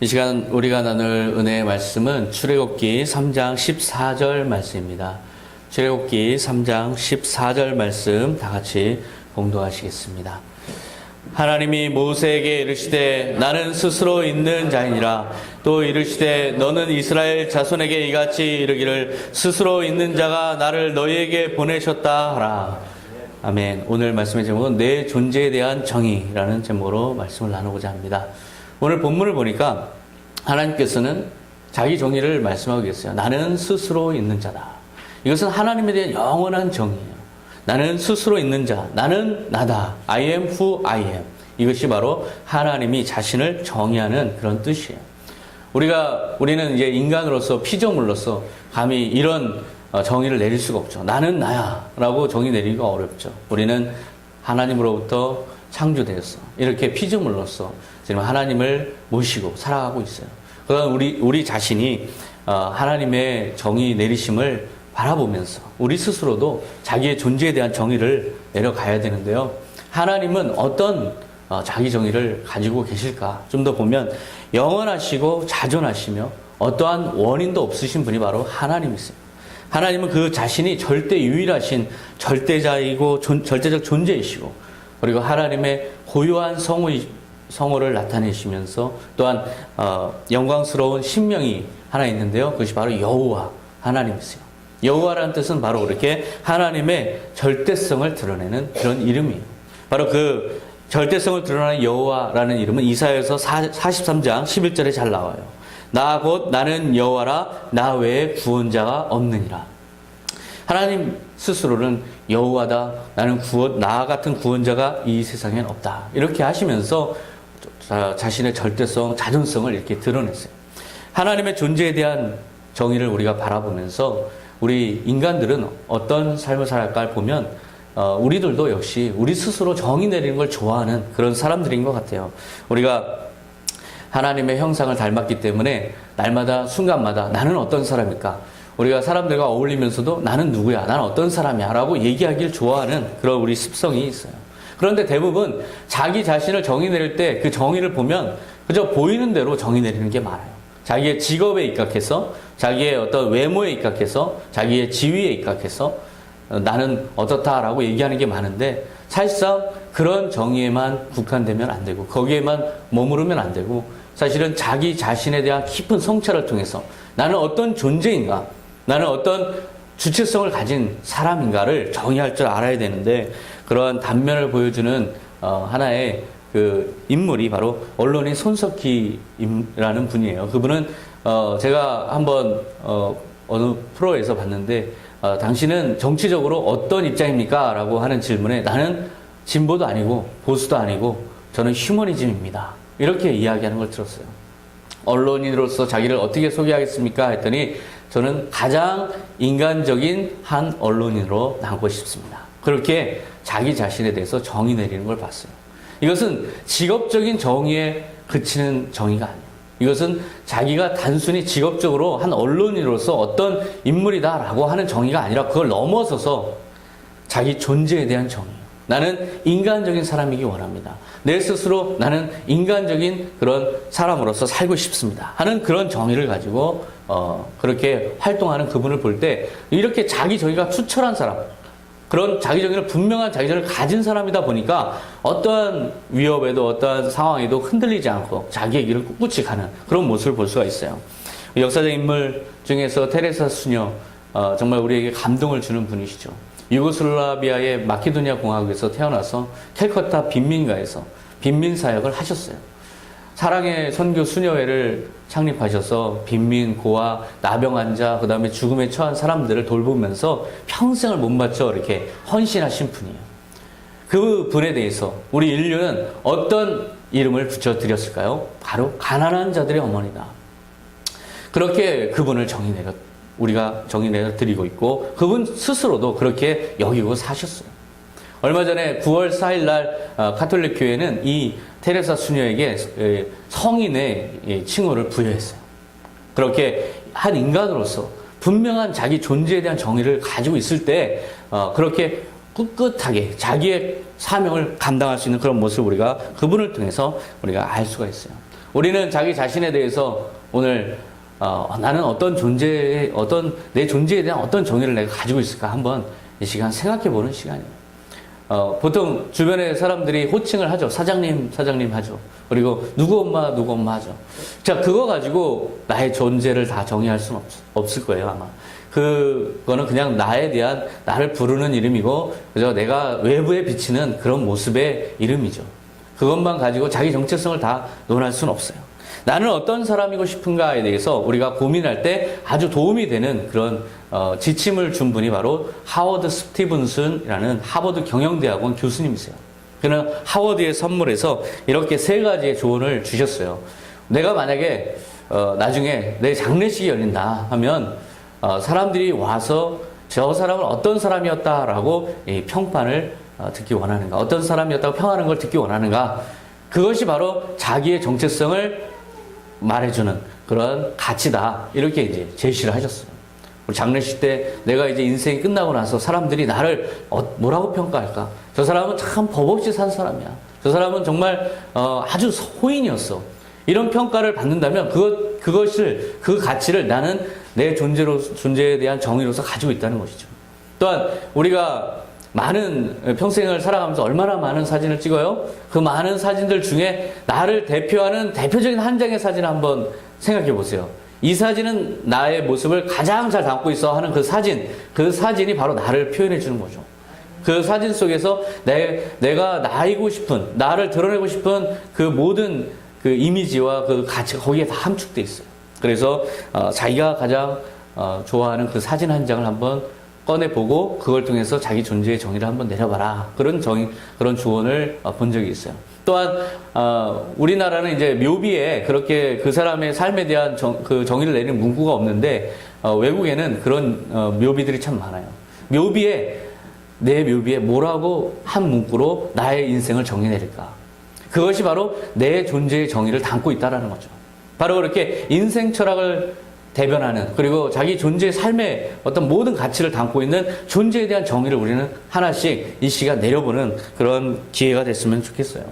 이 시간 우리가 나눌 은혜의 말씀은 출애굽기 3장 14절 말씀입니다. 출애굽기 3장 14절 말씀 다 같이 봉독하시겠습니다. 하나님이 모세에게 이르시되 나는 스스로 있는 자이니라. 또 이르시되 너는 이스라엘 자손에게 이같이 이르기를 스스로 있는 자가 나를 너희에게 보내셨다 하라. 아멘. 오늘 말씀의 제목은 내 존재에 대한 정의라는 제목으로 말씀을 나누고자 합니다. 오늘 본문을 보니까 하나님께서는 자기 정의를 말씀하고 계세요. 나는 스스로 있는 자다. 이것은 하나님에 대한 영원한 정의예요. 나는 스스로 있는 자, 나는 나다. I am who I am. 이것이 바로 하나님이 자신을 정의하는 그런 뜻이에요. 우리는 이제 인간으로서 피조물로서 감히 이런 정의를 내릴 수가 없죠. 나는 나야 라고 정의 내리기가 어렵죠. 우리는 하나님으로부터 창조되었어. 이렇게 피조물로서 지금 하나님을 모시고 살아가고 있어요. 그러나 우리 자신이 하나님의 정의 내리심을 바라보면서 우리 스스로도 자기의 존재에 대한 정의를 내려가야 되는데요. 하나님은 어떤 자기 정의를 가지고 계실까? 좀 더 보면 영원하시고 자존하시며 어떠한 원인도 없으신 분이 바로 하나님이세요. 하나님은 그 자신이 절대 유일하신 절대자이고 절대적 존재이시고, 그리고 하나님의 고유한 성호를 나타내시면서 또한 영광스러운 신명이 하나 있는데요. 그것이 바로 여호와 하나님이세요. 여호와라는 뜻은 바로 그렇게 하나님의 절대성을 드러내는 그런 이름이에요. 바로 그 절대성을 드러내는 여호와라는 이름은 이사야서 43장 11절에 잘 나와요. 나 곧 나는 여호와라, 나 외에 구원자가 없느니라. 하나님 스스로는 여호와다. 나는 나 같은 구원자가 이 세상엔 없다. 이렇게 하시면서 자신의 절대성, 자존성을 이렇게 드러냈어요. 하나님의 존재에 대한 정의를 우리가 바라보면서 우리 인간들은 어떤 삶을 살아갈까 보면 우리들도 역시 우리 스스로 정의 내리는 걸 좋아하는 그런 사람들인 것 같아요. 우리가 하나님의 형상을 닮았기 때문에 날마다 순간마다 나는 어떤 사람일까? 우리가 사람들과 어울리면서도 나는 누구야? 나는 어떤 사람이야? 라고 얘기하기를 좋아하는 그런 우리 습성이 있어요. 그런데 대부분 자기 자신을 정의 내릴 때 그 정의를 보면 그저 보이는 대로 정의 내리는 게 많아요. 자기의 직업에 입각해서, 자기의 어떤 외모에 입각해서, 자기의 지위에 입각해서 나는 어떻다라고 얘기하는 게 많은데, 사실상 그런 정의에만 국한되면 안 되고 거기에만 머무르면 안 되고, 사실은 자기 자신에 대한 깊은 성찰을 통해서 나는 어떤 존재인가, 나는 어떤 주체성을 가진 사람인가를 정의할 줄 알아야 되는데, 그러한 단면을 보여주는 하나의 그 인물이 바로 언론인 손석희라는 분이에요. 그분은 제가 한번 어느 프로에서 봤는데, 당신은 정치적으로 어떤 입장입니까? 라고 하는 질문에 나는 진보도 아니고 보수도 아니고 저는 휴머니즘입니다. 이렇게 이야기하는 걸 들었어요. 언론인으로서 자기를 어떻게 소개하겠습니까? 했더니 저는 가장 인간적인 한 언론인으로 남고 싶습니다. 그렇게 자기 자신에 대해서 정의 내리는 걸 봤어요. 이것은 직업적인 정의에 그치는 정의가 아니에요. 이것은 자기가 단순히 직업적으로 한 언론인으로서 어떤 인물이다라고 하는 정의가 아니라 그걸 넘어서서 자기 존재에 대한 정의예요. 나는 인간적인 사람이기 원합니다. 내 스스로 나는 인간적인 그런 사람으로서 살고 싶습니다 하는 그런 정의를 가지고 그렇게 활동하는 그분을 볼 때 이렇게 자기 정의가 투철한 사람, 그런 자기 정의를 분명한 자기 정의를 가진 사람이다 보니까 어떠한 위협에도 어떠한 상황에도 흔들리지 않고 자기의 길을 꿋꿋이 가는 그런 모습을 볼 수가 있어요. 역사적 인물 중에서 테레사 수녀, 정말 우리에게 감동을 주는 분이시죠. 유고슬라비아의 마케도니아 공화국에서 태어나서 캘커타 빈민가에서 빈민사역을 하셨어요. 사랑의 선교 수녀회를 창립하셔서 빈민, 고아, 나병 환자, 그 다음에 죽음에 처한 사람들을 돌보면서 평생을 못 바쳐 이렇게 헌신하신 분이에요. 그 분에 대해서 우리 인류는 어떤 이름을 붙여드렸을까요? 바로 가난한 자들의 어머니다. 그렇게 그분을 우리가 정의 내려드리고 있고, 그분 스스로도 그렇게 여기고 사셨어요. 얼마 전에 9월 4일 날 가톨릭 교회는 이 테레사 수녀에게 성인의 칭호를 부여했어요. 그렇게 한 인간으로서 분명한 자기 존재에 대한 정의를 가지고 있을 때 그렇게 꿋꿋하게 자기의 사명을 감당할 수 있는 그런 모습을 우리가 그분을 통해서 우리가 알 수가 있어요. 우리는 자기 자신에 대해서 오늘 나는 어떤 내 존재에 대한 어떤 정의를 내가 가지고 있을까 한번 이 시간 생각해 보는 시간이에요. 보통 주변에 사람들이 호칭을 하죠. 사장님 하죠. 그리고 누구 엄마 하죠. 자, 그거 가지고 나의 존재를 다 정의할 수는 없을 거예요, 아마. 그거는 그냥 나를 부르는 이름이고, 그저 내가 외부에 비치는 그런 모습의 이름이죠. 그것만 가지고 자기 정체성을 다 논할 수는 없어요. 나는 어떤 사람이고 싶은가에 대해서 우리가 고민할 때 아주 도움이 되는 그런 지침을 준 분이 바로 하워드 스티븐슨이라는 하버드 경영대학원 교수님이세요. 그는 하워드의 선물에서 이렇게 3가지의 조언을 주셨어요. 내가 만약에 나중에 내 장례식이 열린다 하면 사람들이 와서 저 사람은 어떤 사람이었다라고 이 평판을 듣기 원하는가, 어떤 사람이었다고 평하는 걸 듣기 원하는가, 그것이 바로 자기의 정체성을 말해주는 그런 가치다, 이렇게 이제 제시를 하셨어요. 우리 장례식 때 내가 이제 인생이 끝나고 나서 사람들이 나를 뭐라고 평가할까? 저 사람은 참 법 없이 산 사람이야. 저 사람은 정말 아주 호인이었어. 이런 평가를 받는다면 그 가치를 나는 내 존재에 대한 정의로서 가지고 있다는 것이죠. 또한 우리가 평생을 살아가면서 얼마나 많은 사진을 찍어요? 그 많은 사진들 중에 나를 대표하는 대표적인 한 장의 사진을 한번 생각해 보세요. 이 사진은 나의 모습을 가장 잘 담고 있어 하는 그 사진이 바로 나를 표현해 주는 거죠. 그 사진 속에서 내가 나이고 싶은, 나를 드러내고 싶은 그 모든 그 이미지와 그 가치가 거기에 다 함축돼 있어요. 그래서 자기가 가장 좋아하는 그 사진 한 장을 한번 꺼내보고 그걸 통해서 자기 존재의 정의를 한번 내려봐라. 그런 조언을 본 적이 있어요. 또한 우리나라는 이제 묘비에 그렇게 그 사람의 삶에 대한 그 정의를 내리는 문구가 없는데 외국에는 그런 묘비들이 참 많아요. 내 묘비에 뭐라고 한 문구로 나의 인생을 정의 내릴까? 그것이 바로 내 존재의 정의를 담고 있다라는 거죠. 바로 그렇게 인생 철학을 대변하는, 그리고 자기 존재의 삶의 어떤 모든 가치를 담고 있는 존재에 대한 정의를 우리는 하나씩 이 시간 내려보는 그런 기회가 됐으면 좋겠어요.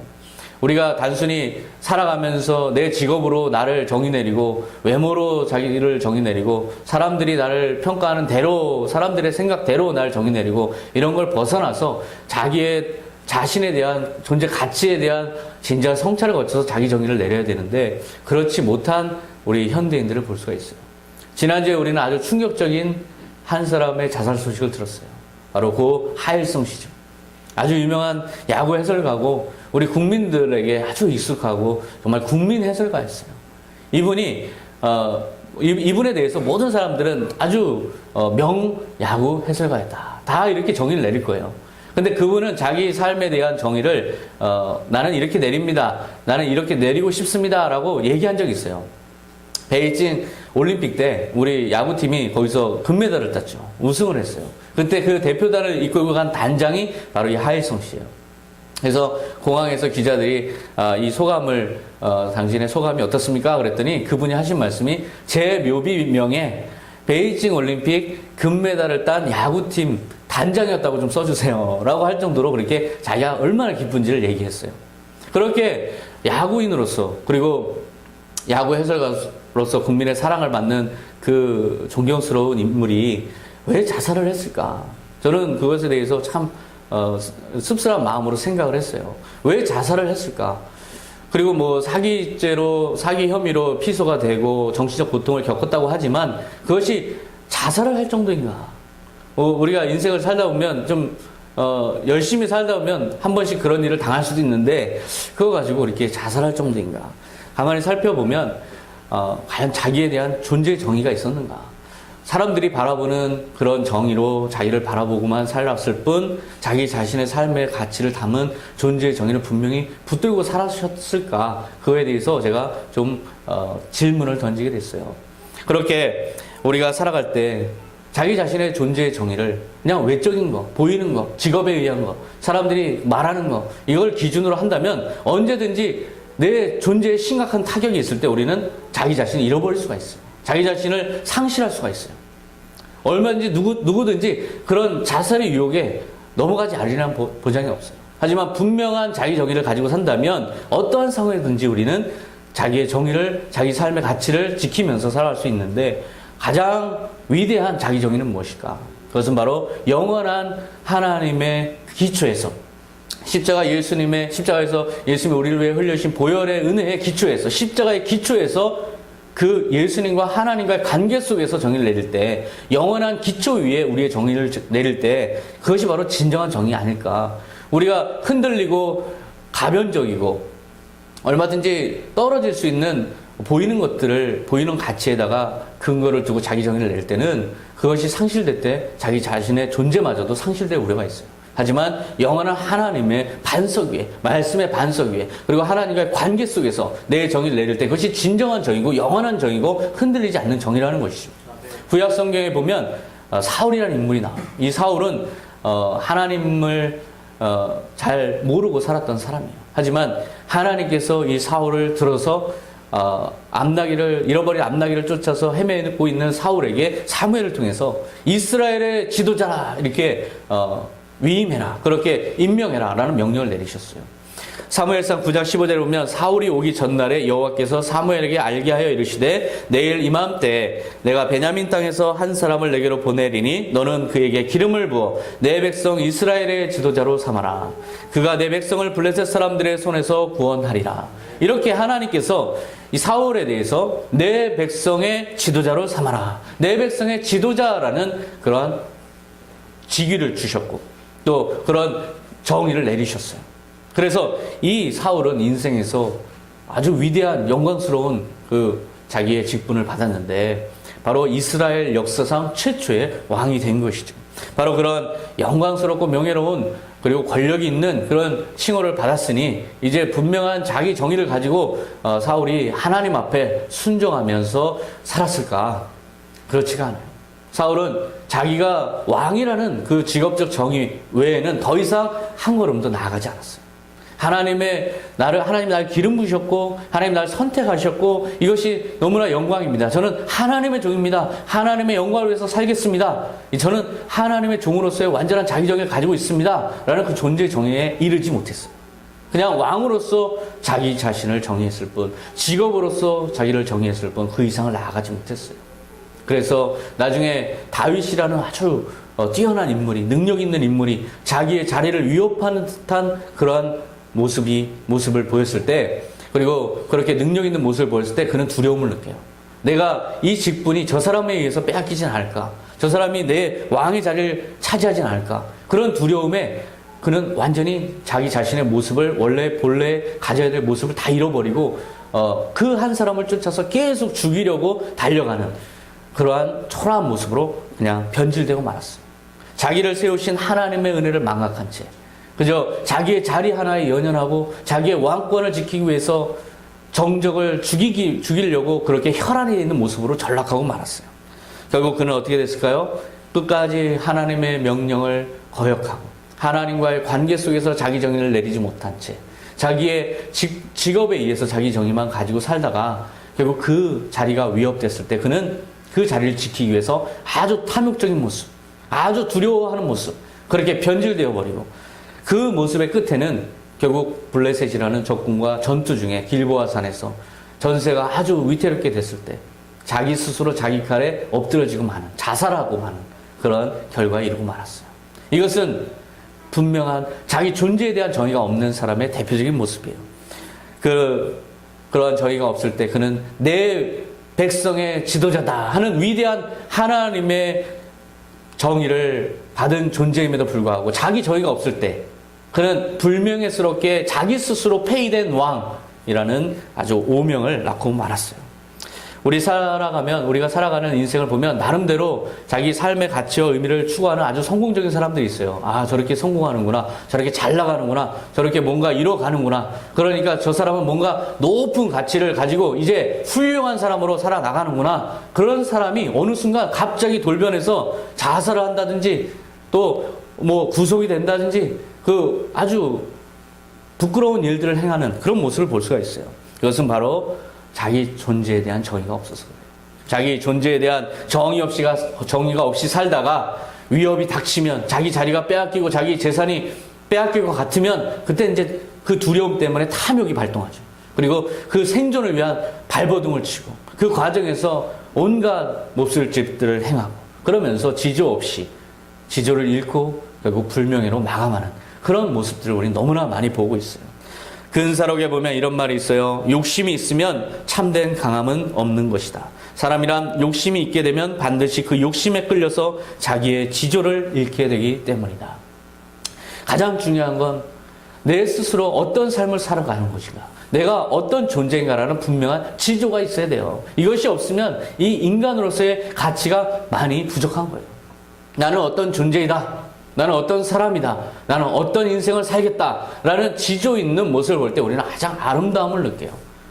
우리가 단순히 살아가면서 내 직업으로 나를 정의 내리고 외모로 자기를 정의 내리고 사람들이 나를 평가하는 대로, 사람들의 생각대로 나를 정의 내리고 이런 걸 벗어나서 자기의 자신에 대한 존재 가치에 대한 진지한 성찰을 거쳐서 자기 정의를 내려야 되는데 그렇지 못한 우리 현대인들을 볼 수가 있어요. 지난주에 우리는 아주 충격적인 한 사람의 자살 소식을 들었어요. 바로 그 하일성 씨죠. 아주 유명한 야구 해설가고 우리 국민들에게 아주 익숙하고 정말 국민 해설가였어요. 이분에 대해서 모든 사람들은 아주 명야구 해설가였다. 다 이렇게 정의를 내릴 거예요. 근데 그분은 자기 삶에 대한 정의를 나는 이렇게 내립니다. 나는 이렇게 내리고 싶습니다. 라고 얘기한 적이 있어요. 베이징 올림픽 때 우리 야구팀이 거기서 금메달을 땄죠. 우승을 했어요. 그때 그 대표단을 이끌고 간 단장이 바로 이 하일성 씨예요. 그래서 공항에서 기자들이 이 소감을 당신의 소감이 어떻습니까? 그랬더니 그분이 하신 말씀이 제 묘비명에 베이징 올림픽 금메달을 딴 야구팀 단장이었다고 좀 써주세요. 라고 할 정도로 그렇게 자기가 얼마나 기쁜지를 얘기했어요. 그렇게 야구인으로서 그리고 야구 해설가로서 국민의 사랑을 받는 그 존경스러운 인물이 왜 자살을 했을까? 저는 그것에 대해서 참 씁쓸한 마음으로 생각을 했어요. 왜 자살을 했을까? 그리고 뭐 사기 혐의로 피소가 되고 정신적 고통을 겪었다고 하지만 그것이 자살을 할 정도인가? 우리가 인생을 살다 보면 좀 열심히 살다 보면 한 번씩 그런 일을 당할 수도 있는데 그거 가지고 이렇게 자살할 정도인가? 가만히 살펴보면 과연 자기에 대한 존재의 정의가 있었는가? 사람들이 바라보는 그런 정의로 자기를 바라보고만 살았을 뿐 자기 자신의 삶의 가치를 담은 존재의 정의를 분명히 붙들고 살았을까? 그거에 대해서 제가 좀 질문을 던지게 됐어요. 그렇게 우리가 살아갈 때 자기 자신의 존재의 정의를 그냥 외적인 거, 보이는 거, 직업에 의한 거, 사람들이 말하는 거 이걸 기준으로 한다면 언제든지 내 존재에 심각한 타격이 있을 때 우리는 자기 자신을 잃어버릴 수가 있어요. 자기 자신을 상실할 수가 있어요. 얼마든지 누구든지 그런 자살의 유혹에 넘어가지 않으리라는 보장이 없어요. 하지만 분명한 자기 정의를 가지고 산다면 어떠한 상황이든지 우리는 자기의 정의를, 자기 삶의 가치를 지키면서 살아갈 수 있는데 가장 위대한 자기 정의는 무엇일까? 그것은 바로 영원한 하나님의 기초에서 십자가에서 예수님이 우리를 위해 흘려주신 보혈의 은혜의 기초에서 십자가의 기초에서 그 예수님과 하나님과의 관계 속에서 정의를 내릴 때 영원한 기초 위에 우리의 정의를 내릴 때 그것이 바로 진정한 정의 아닐까. 우리가 흔들리고 가변적이고 얼마든지 떨어질 수 있는 보이는 것들을 보이는 가치에다가 근거를 두고 자기 정의를 낼 때는 그것이 상실될 때 자기 자신의 존재마저도 상실될 우려가 있어요. 하지만 영원한 하나님의 반석 위에, 말씀의 반석 위에, 그리고 하나님과의 관계 속에서 내 정의를 내릴 때 그것이 진정한 정의고 영원한 정의고 흔들리지 않는 정의라는 것이죠. 구약 성경에 보면 사울이라는 인물이 나와요. 이 사울은 하나님을 잘 모르고 살았던 사람이에요. 하지만 하나님께서 이 사울을 들어서 잃어버린 암나귀를 쫓아서 헤매고 있는 사울에게 사무엘을 통해서 이스라엘의 지도자라 이렇게 위임해라, 그렇게 임명해라 라는 명령을 내리셨어요. 사무엘상 9장 15절에 보면 사울이 오기 전날에 여호와께서 사무엘에게 알게 하여 이르시되 내일 이맘때 내가 베냐민 땅에서 한 사람을 내게로 보내리니 너는 그에게 기름을 부어 내 백성 이스라엘의 지도자로 삼아라. 그가 내 백성을 블레셋 사람들의 손에서 구원하리라. 이렇게 하나님께서 이 사울에 대해서 내 백성의 지도자로 삼아라, 내 백성의 지도자라는 그러한 직위를 주셨고 또 그런 정의를 내리셨어요. 그래서 이 사울은 인생에서 아주 위대한 영광스러운 그 자기의 직분을 받았는데 바로 이스라엘 역사상 최초의 왕이 된 것이죠. 바로 그런 영광스럽고 명예로운 그리고 권력이 있는 그런 칭호를 받았으니 이제 분명한 자기 정의를 가지고 사울이 하나님 앞에 순종하면서 살았을까? 그렇지가 않아요. 사울은 자기가 왕이라는 그 직업적 정의 외에는 더 이상 한 걸음도 나아가지 않았어요. 하나님 나를 기름 부으셨고, 하나님 나를 선택하셨고, 이것이 너무나 영광입니다. 저는 하나님의 종입니다. 하나님의 영광을 위해서 살겠습니다. 저는 하나님의 종으로서의 완전한 자기 정의를 가지고 있습니다. 라는 그 존재 정의에 이르지 못했어요. 그냥 왕으로서 자기 자신을 정의했을 뿐, 직업으로서 자기를 정의했을 뿐, 그 이상을 나아가지 못했어요. 그래서 나중에 다윗이라는 아주 뛰어난 인물이, 능력 있는 인물이 자기의 자리를 위협하는 듯한 그러한 모습을 보였을 때, 그리고 그렇게 능력 있는 모습을 보였을 때 그는 두려움을 느껴요. 내가 이 직분이 저 사람에 의해서 빼앗기진 않을까? 저 사람이 내 왕의 자리를 차지하진 않을까? 그런 두려움에 그는 완전히 자기 자신의 모습을 본래 가져야 될 모습을 다 잃어버리고 그 한 사람을 쫓아서 계속 죽이려고 달려가는 그러한 초라한 모습으로 그냥 변질되고 말았어요. 자기를 세우신 하나님의 은혜를 망각한 채 그저 자기의 자리 하나에 연연하고 자기의 왕권을 지키기 위해서 정적을 죽이려고 그렇게 혈안에 있는 모습으로 전락하고 말았어요. 결국 그는 어떻게 됐을까요? 끝까지 하나님의 명령을 거역하고 하나님과의 관계 속에서 자기 정의를 내리지 못한 채 자기의 직업에 의해서 자기 정의만 가지고 살다가 결국 그 자리가 위협됐을 때 그는 그 자리를 지키기 위해서 아주 탐욕적인 모습, 아주 두려워하는 모습, 그렇게 변질되어 버리고 그 모습의 끝에는 결국 블레셋이라는 적군과 전투 중에 길보아 산에서 전세가 아주 위태롭게 됐을 때 자기 스스로 자기 칼에 엎드러지고 마는, 자살하고 마는 그런 결과에 이르고 말았어요. 이것은 분명한 자기 존재에 대한 정의가 없는 사람의 대표적인 모습이에요. 그러한 정의가 없을 때 그는 내 백성의 지도자다 하는 위대한 하나님의 정의를 받은 존재임에도 불구하고 자기 정의가 없을 때 그는 불명예스럽게 자기 스스로 폐위된 왕이라는 아주 오명을 낳고 말았어요. 우리가 살아가는 인생을 보면 나름대로 자기 삶의 가치와 의미를 추구하는 아주 성공적인 사람들이 있어요. 아, 저렇게 성공하는구나. 저렇게 잘 나가는구나. 저렇게 뭔가 이뤄가는구나. 그러니까 저 사람은 뭔가 높은 가치를 가지고 이제 훌륭한 사람으로 살아나가는구나. 그런 사람이 어느 순간 갑자기 돌변해서 자살을 한다든지 또 뭐 구속이 된다든지 그 아주 부끄러운 일들을 행하는 그런 모습을 볼 수가 있어요. 그것은 바로 자기 존재에 대한 정의가 없어서 그래요. 자기 존재에 대한 정의가 없이 살다가 위협이 닥치면 자기 자리가 빼앗기고 자기 재산이 빼앗길 것 같으면 그때 이제 그 두려움 때문에 탐욕이 발동하죠. 그리고 그 생존을 위한 발버둥을 치고 그 과정에서 온갖 몹쓸짓들을 행하고 그러면서 지조 없이 지조를 잃고 결국 불명예로 마감하는 그런 모습들을 우리는 너무나 많이 보고 있어요. 근사록에 보면 이런 말이 있어요. 욕심이 있으면 참된 강함은 없는 것이다. 사람이란 욕심이 있게 되면 반드시 그 욕심에 끌려서 자기의 지조를 잃게 되기 때문이다. 가장 중요한 건 내 스스로 어떤 삶을 살아가는 것인가, 내가 어떤 존재인가라는 분명한 지조가 있어야 돼요. 이것이 없으면 이 인간으로서의 가치가 많이 부족한 거예요. 나는 어떤 존재이다, 나는 어떤 사람이다, 나는 어떤 인생을 살겠다라는 지조 있는 모습을 볼 때 우리는 가장 아름다움을 느껴요.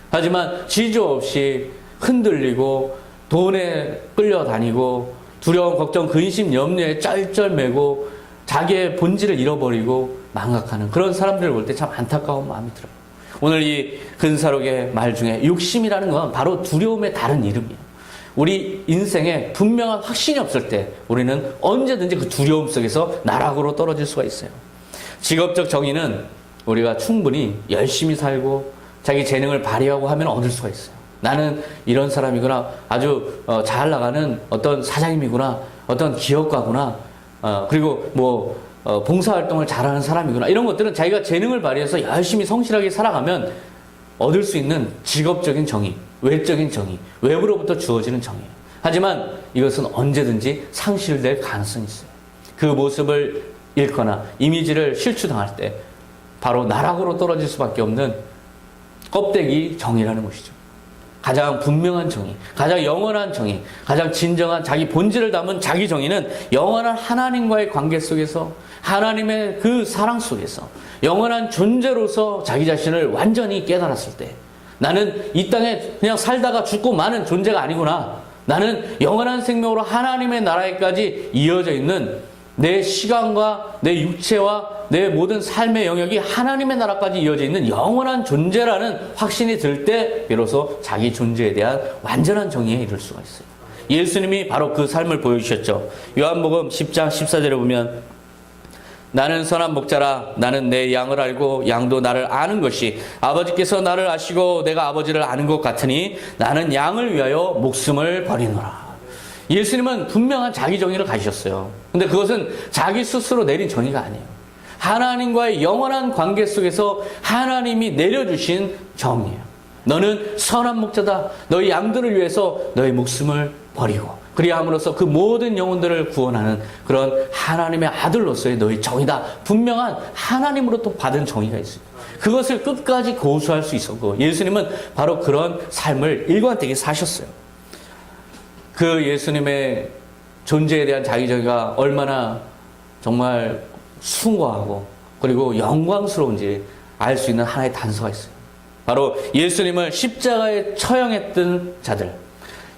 하지만 지조 없이 흔들리고 돈에 끌려다니고 두려움, 걱정, 근심, 염려에 쩔쩔매고 자기의 본질을 잃어버리고 망각하는 그런 사람들을 볼 때 참 안타까운 마음이 들어요. 오늘 이 근사록의 말 중에 욕심이라는 건 바로 두려움의 다른 이름이에요. 우리 인생에 분명한 확신이 없을 때 우리는 언제든지 그 두려움 속에서 나락으로 떨어질 수가 있어요. 직업적 정의는 우리가 충분히 열심히 살고 자기 재능을 발휘하고 하면 얻을 수가 있어요. 나는 이런 사람이구나, 아주 잘 나가는 어떤 사장님이구나, 어떤 기업가구나, 그리고 봉사활동을 잘하는 사람이구나, 이런 것들은 자기가 재능을 발휘해서 열심히 성실하게 살아가면 얻을 수 있는 직업적인 정의, 외적인 정의, 외부로부터 주어지는 정의예요. 하지만 이것은 언제든지 상실될 가능성이 있어요. 그 모습을 잃거나 이미지를 실추당할 때 바로 나락으로 떨어질 수밖에 없는 껍데기 정의라는 것이죠. 가장 분명한 정의, 가장 영원한 정의, 가장 진정한 자기 본질을 담은 자기 정의는 영원한 하나님과의 관계 속에서, 하나님의 그 사랑 속에서 영원한 존재로서 자기 자신을 완전히 깨달았을 때, 나는 이 땅에 그냥 살다가 죽고 마는 존재가 아니구나, 나는 영원한 생명으로 하나님의 나라에까지 이어져 있는 내 시간과 내 육체와 내 모든 삶의 영역이 하나님의 나라까지 이어져 있는 영원한 존재라는 확신이 들 때 비로소 자기 존재에 대한 완전한 정의에 이를 수가 있어요. 예수님이 바로 그 삶을 보여주셨죠. 요한복음 10장 14절에 보면 나는 선한 목자라, 나는 내 양을 알고 양도 나를 아는 것이 아버지께서 나를 아시고 내가 아버지를 아는 것 같으니 나는 양을 위하여 목숨을 버리노라. 예수님은 분명한 자기 정의를 가지셨어요. 근데 그것은 자기 스스로 내린 정의가 아니에요. 하나님과의 영원한 관계 속에서 하나님이 내려주신 정의예요. 너는 선한 목자다. 너희 양들을 위해서 너희 목숨을 버리고 그리함으로써 그 모든 영혼들을 구원하는 그런 하나님의 아들로서의 너희 정의다. 분명한 하나님으로부터 받은 정의가 있어요. 그것을 끝까지 고수할 수 있었고 예수님은 바로 그런 삶을 일관되게 사셨어요. 그 예수님의 존재에 대한 자기 정의가 얼마나 정말 숭고하고 그리고 영광스러운지 알 수 있는 하나의 단서가 있어요. 바로 예수님을 십자가에 처형했던 자들,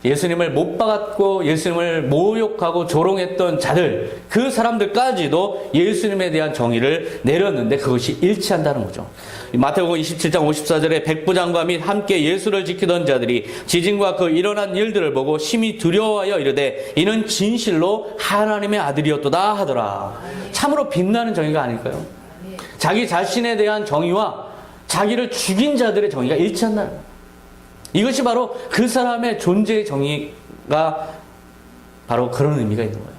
예수님을 못 박았고 예수님을 모욕하고 조롱했던 자들, 그 사람들까지도 예수님에 대한 정의를 내렸는데 그것이 일치한다는 거죠. 마태복음 27장 54절에 백부장과 및 함께 예수를 지키던 자들이 지진과 그 일어난 일들을 보고 심히 두려워하여 이르되 이는 진실로 하나님의 아들이었도다 하더라. 참으로 빛나는 정의가 아닐까요? 자기 자신에 대한 정의와 자기를 죽인 자들의 정의가 일치한다는 거예요. 이것이 바로 그 사람의 존재의 정의가 바로 그런 의미가 있는 거예요.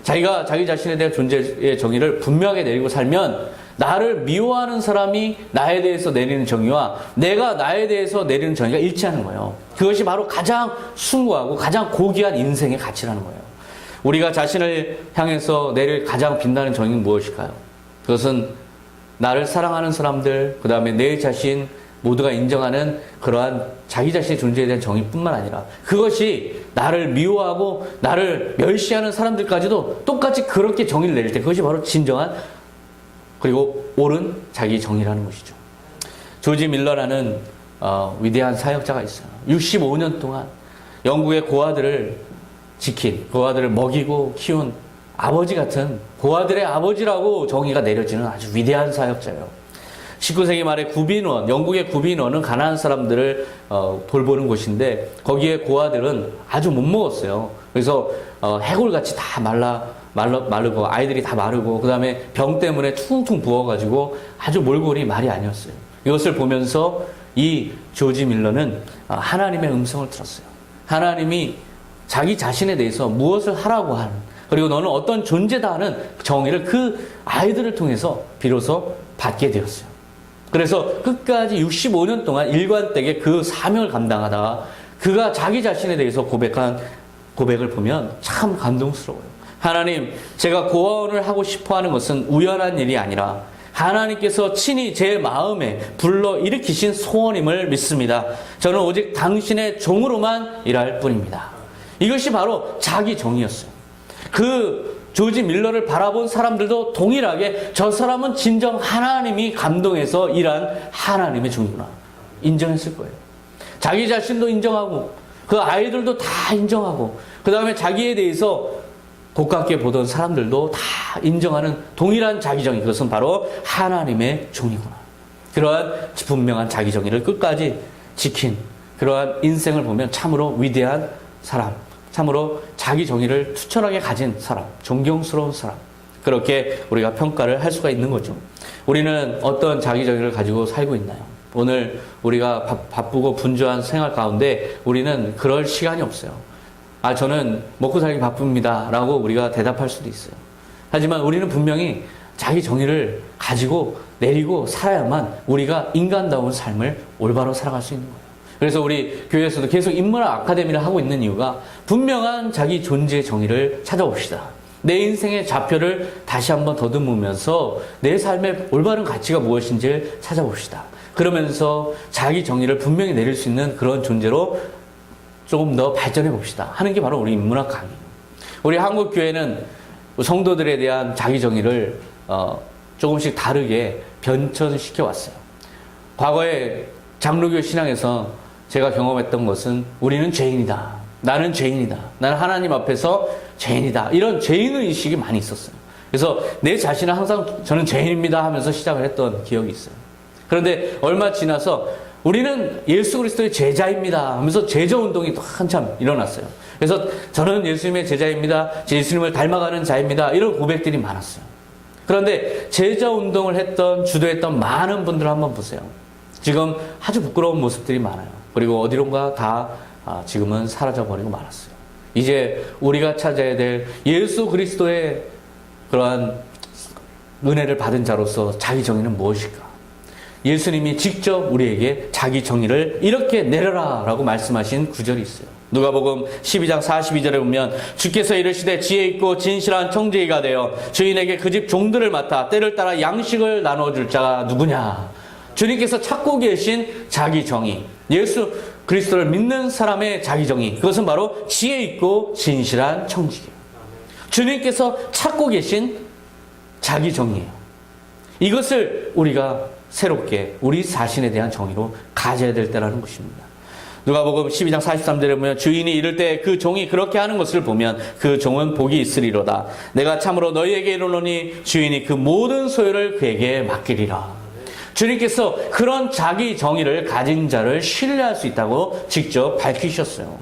자기가 자기 자신에 대한 존재의 정의를 분명하게 내리고 살면 나를 미워하는 사람이 나에 대해서 내리는 정의와 내가 나에 대해서 내리는 정의가 일치하는 거예요. 그것이 바로 가장 숭고하고 가장 고귀한 인생의 가치라는 거예요. 우리가 자신을 향해서 내릴 가장 빛나는 정의는 무엇일까요? 그것은 나를 사랑하는 사람들, 그 다음에 내 자신 모두가 인정하는 그러한 자기 자신의 존재에 대한 정의뿐만 아니라 그것이 나를 미워하고 나를 멸시하는 사람들까지도 똑같이 그렇게 정의를 내릴 때 그것이 바로 진정한 그리고 옳은 자기 정의라는 것이죠. 조지 밀러라는 위대한 사역자가 있어요. 65년 동안 영국의 고아들을 지킨, 고아들을 먹이고 키운 아버지 같은 고아들의 아버지라고 정의가 내려지는 아주 위대한 사역자예요. 19세기 말에 구빈원, 영국의 구빈원은 가난한 사람들을 돌보는 곳인데 거기에 고아들은 아주 못 먹었어요. 그래서 해골같이 다 마르고 아이들이 다 마르고 그 다음에 병 때문에 퉁퉁 부어가지고 아주 몰골이 말이 아니었어요. 이것을 보면서 이 조지 밀러는 하나님의 음성을 들었어요. 하나님이 자기 자신에 대해서 무엇을 하라고 하는, 그리고 너는 어떤 존재다 하는 정의를 그 아이들을 통해서 비로소 받게 되었어요. 그래서 끝까지 65년 동안 일관되게 그 사명을 감당하다가 그가 자기 자신에 대해서 고백한 고백을 보면 참 감동스러워요. 하나님, 제가 고아원을 하고 싶어 하는 것은 우연한 일이 아니라 하나님께서 친히 제 마음에 불러 일으키신 소원임을 믿습니다. 저는 오직 당신의 종으로만 일할 뿐입니다. 이것이 바로 자기 정의였어요. 그 조지 밀러를 바라본 사람들도 동일하게 저 사람은 진정 하나님이 감동해서 일한 하나님의 종이구나 인정했을 거예요. 자기 자신도 인정하고 그 아이들도 다 인정하고 그 다음에 자기에 대해서 고깝게 보던 사람들도 다 인정하는 동일한 자기정의, 그것은 바로 하나님의 종이구나. 그러한 분명한 자기정의를 끝까지 지킨 그러한 인생을 보면 참으로 위대한 사람, 참으로 자기정의를 투철하게 가진 사람, 존경스러운 사람, 그렇게 우리가 평가를 할 수가 있는 거죠. 우리는 어떤 자기정의를 가지고 살고 있나요? 오늘 우리가 바쁘고 분주한 생활 가운데 우리는 그럴 시간이 없어요. 저는 먹고 살기 바쁩니다 라고 우리가 대답할 수도 있어요. 하지만 우리는 분명히 자기 정의를 가지고 내리고 살아야만 우리가 인간다운 삶을 올바로 살아갈 수 있는 거예요. 그래서 우리 교회에서도 계속 인문학 아카데미를 하고 있는 이유가 분명한 자기 존재의 정의를 찾아봅시다. 내 인생의 좌표를 다시 한번 더듬으면서 내 삶의 올바른 가치가 무엇인지를 찾아봅시다. 그러면서 자기 정의를 분명히 내릴 수 있는 그런 존재로 조금 더 발전해 봅시다 하는 게 바로 우리 인문학 강의예요. 우리 한국 교회는 성도들에 대한 자기 정의를 조금씩 다르게 변천시켜 왔어요. 과거에 장로교 신앙에서 제가 경험했던 것은 우리는 죄인이다. 나는 죄인이다. 나는 하나님 앞에서 죄인이다. 이런 죄인의식이 많이 있었어요. 그래서 내 자신은 항상 저는 죄인입니다 하면서 시작을 했던 기억이 있어요. 그런데 얼마 지나서 우리는 예수 그리스도의 제자입니다 하면서 제자운동이 또 한참 일어났어요. 그래서 저는 예수님의 제자입니다. 예수님을 닮아가는 자입니다. 이런 고백들이 많았어요. 그런데 제자운동을 했던, 주도했던 많은 분들 한번 보세요. 지금 아주 부끄러운 모습들이 많아요. 그리고 어디론가 다 지금은 사라져버리고 말았어요. 이제 우리가 찾아야 될 예수 그리스도의 그러한 은혜를 받은 자로서 자기 정의는 무엇일까? 예수님이 직접 우리에게 자기 정의를 이렇게 내려라 라고 말씀하신 구절이 있어요. 누가복음 12장 42절에 보면 주께서 이르시되 지혜 있고 진실한 청지기가 되어 주인에게 그 집 종들을 맡아 때를 따라 양식을 나눠줄 자가 누구냐? 주님께서 찾고 계신 자기 정의, 예수 그리스도를 믿는 사람의 자기 정의, 그것은 바로 지혜 있고 진실한 청지기예요. 주님께서 찾고 계신 자기 정의예요. 이것을 우리가 새롭게 우리 자신에 대한 정의로 가져야 될 때라는 것입니다. 누가복음 12장 43절에 보면 주인이 이를 때 그 종이 그렇게 하는 것을 보면 그 종은 복이 있으리로다. 내가 참으로 너희에게 이르노니 주인이 그 모든 소유를 그에게 맡기리라. 주님께서 그런 자기 정의를 가진 자를 신뢰할 수 있다고 직접 밝히셨어요.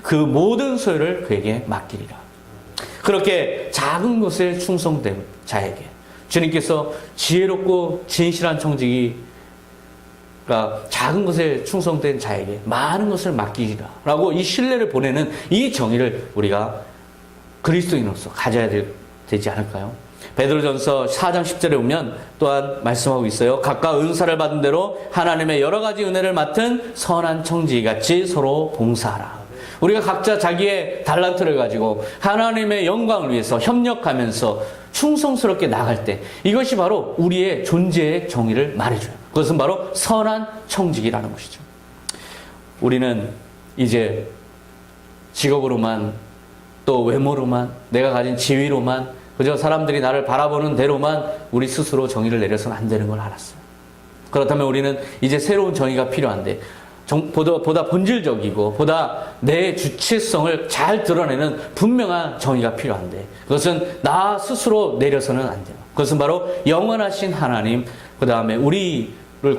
그 모든 소유를 그에게 맡기리라. 그렇게 작은 것에 충성된 자에게 주님께서 지혜롭고 진실한 청지기가 작은 것에 충성된 자에게 많은 것을 맡기리라 라고 이 신뢰를 보내는 이 정의를 우리가 그리스도인으로서 가져야 되지 않을까요? 베드로전서 4장 10절에 보면 또한 말씀하고 있어요. 각각 은사를 받은 대로 하나님의 여러 가지 은혜를 맡은 선한 청지기같이 서로 봉사하라. 우리가 각자 자기의 달란트를 가지고 하나님의 영광을 위해서 협력하면서 충성스럽게 나갈 때 이것이 바로 우리의 존재의 정의를 말해줘요. 그것은 바로 선한 청지기라는 것이죠. 우리는 이제 직업으로만 또 외모로만 내가 가진 지위로만 그저 사람들이 나를 바라보는 대로만 우리 스스로 정의를 내려서는 안 되는 걸 알았어요. 그렇다면 우리는 이제 새로운 정의가 필요한데 보다 본질적이고 보다 내 주체성을 잘 드러내는 분명한 정의가 필요한데 그것은 나 스스로 내려서는 안 돼요. 그것은 바로 영원하신 하나님, 그 다음에 우리를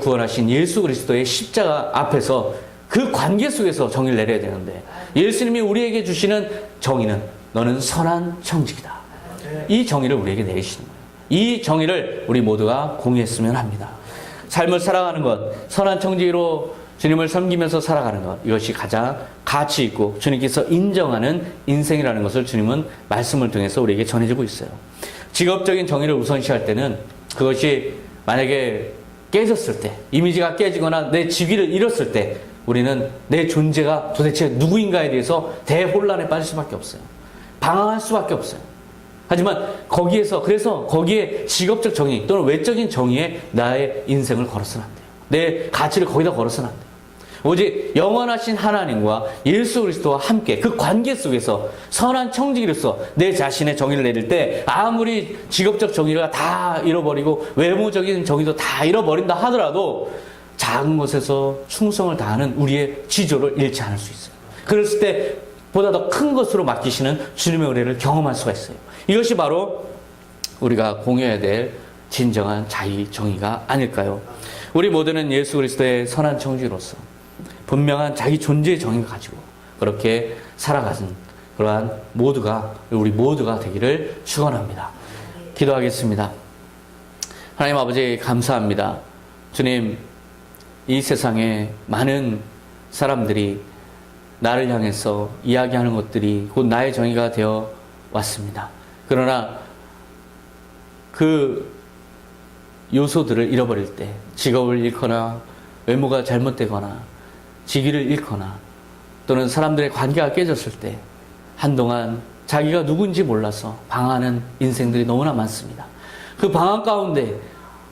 구원하신 예수 그리스도의 십자가 앞에서 그 관계 속에서 정의를 내려야 되는데 예수님이 우리에게 주시는 정의는 너는 선한 청지기다. 이 정의를 우리에게 내리시는 거예요. 이 정의를 우리 모두가 공유했으면 합니다. 삶을 살아가는 것, 선한 청지기로 주님을 섬기면서 살아가는 것, 이것이 가장 가치 있고 주님께서 인정하는 인생이라는 것을 주님은 말씀을 통해서 우리에게 전해주고 있어요. 직업적인 정의를 우선시할 때는 그것이 만약에 깨졌을 때, 이미지가 깨지거나 내 직위를 잃었을 때 우리는 내 존재가 도대체 누구인가에 대해서 대혼란에 빠질 수밖에 없어요. 방황할 수밖에 없어요. 하지만 그래서 거기에 직업적 정의 또는 외적인 정의에 나의 인생을 걸어서는 안 돼요. 내 가치를 거기다 걸어서는 안 돼요. 오직 영원하신 하나님과 예수 그리스도와 함께 그 관계 속에서 선한 청지기로서 내 자신의 정의를 내릴 때 아무리 직업적 정의를 다 잃어버리고 외모적인 정의도 다 잃어버린다 하더라도 작은 것에서 충성을 다하는 우리의 지조를 잃지 않을 수 있어요. 그랬을 때 보다 더 큰 것으로 맡기시는 주님의 은혜를 경험할 수가 있어요. 이것이 바로 우리가 공유해야 될 진정한 자의 정의가 아닐까요? 우리 모두는 예수 그리스도의 선한 청지기로서 분명한 자기 존재의 정의를 가지고 그렇게 살아가는 그러한 우리 모두가 되기를 축원합니다. 기도하겠습니다. 하나님 아버지 감사합니다. 주님, 이 세상에 많은 사람들이 나를 향해서 이야기하는 것들이 곧 나의 정의가 되어 왔습니다. 그러나 그 요소들을 잃어버릴 때 직업을 잃거나 외모가 잘못되거나 직위를 잃거나 또는 사람들의 관계가 깨졌을 때 한동안 자기가 누군지 몰라서 방황하는 인생들이 너무나 많습니다. 그 방황 가운데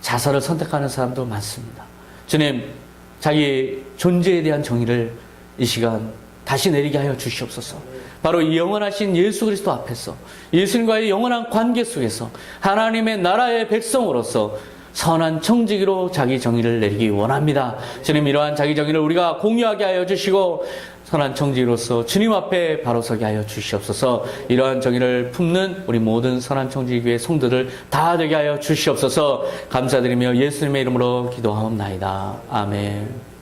자살을 선택하는 사람도 많습니다. 주님, 자기 존재에 대한 정의를 이 시간 다시 내리게 하여 주시옵소서. 바로 이 영원하신 예수 그리스도 앞에서 예수님과의 영원한 관계 속에서 하나님의 나라의 백성으로서 선한 청지기로 자기 정의를 내리기 원합니다. 주님, 이러한 자기 정의를 우리가 공유하게 하여 주시고 선한 청지기로서 주님 앞에 바로 서게 하여 주시옵소서. 이러한 정의를 품는 우리 모든 선한 청지기교회 성도들 다 되게 하여 주시옵소서. 감사드리며 예수님의 이름으로 기도하옵나이다. 아멘.